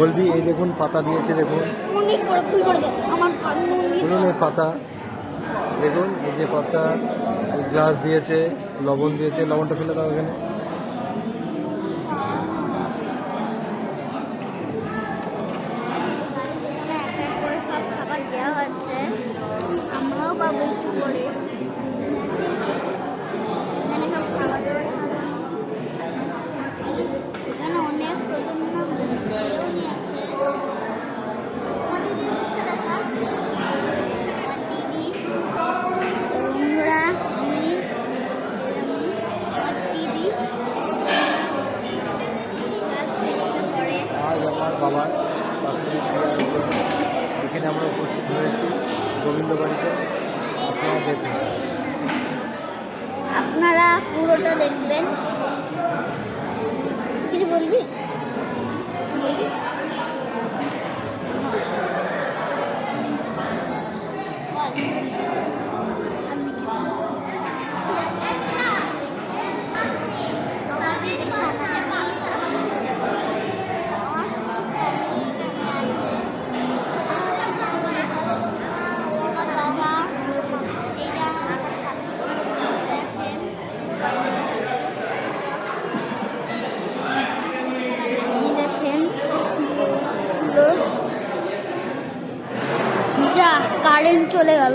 বলবি এই দেখুন পাতা দিয়েছে, দেখুন এই পাতা দেখুন, এই যে পাতা, এই গ্লাস দিয়েছে, লবণ দিয়েছে, লবণটা ফেলে দাও এখানে। আমরাও পাবো একটু করে। এখানে অনেক প্রজন্ম নিয়েছে। বন্ধুরা, আমি দিদি ক্লাস 6-এ পড়ে। আজ আমার বাবার বাৎসরিক ক্রিয়া আয়োজন, এখানে আমরা উপস্থিত হয়েছি গোবিন্দ বাড়িতে। আপনারা দেখুন, আপনারা পুরোটা দেখবেন। কিছু বলবি? আমার দিদি সানাকে আমার ফ্যামিলি এখানে আছে। আমার দাদা, এটা দেখেন, এই দেখেন। যা কারেন্ট চলে গেল।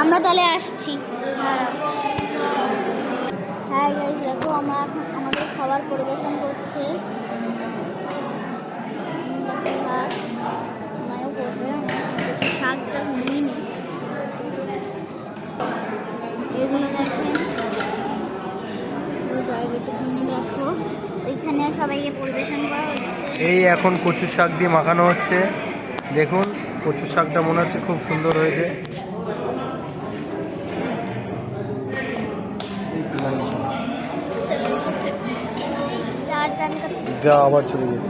আমরা তাহলে আসছি। হ্যাঁ গাইস, দেখো আমরা এখন আমাদের খাবার পরিবেশন করছে। দেখো ভাত মায়ও করবে, শাকটা নিয়ে নি। এগুলো দেখেন, ওই জায়গাটুকুনি দেখো, ওইখানে সবাইকে পরিবেশন করা হচ্ছে। এই এখন কচু শাক দিয়ে মাখানো হচ্ছে। দেখুন কচু শাকটা মনে হচ্ছে খুব সুন্দর হয়েছে। যা আবার চলে গেল।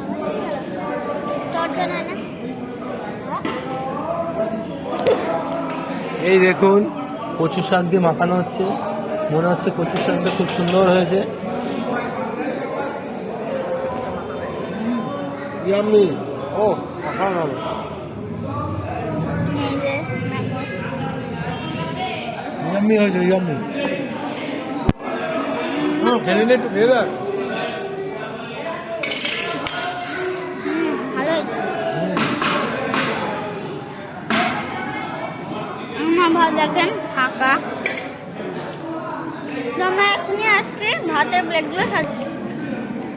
এই দেখুন কচু শাক দিয়ে মাখানো হচ্ছে, মনে হচ্ছে কচু শাকটা খুব সুন্দর হয়েছে। ইয়াম্মি, ও মাখানো হবে। ইয়াম্মি হয়েছে, ইয়াম্মি। ফেলে নে একটু, খেয়ে দেখ। ভাত দেখেন ফাঁকা। তো আমরা এখনই আসছি, ভাতের প্লেটগুলো সাজিয়ে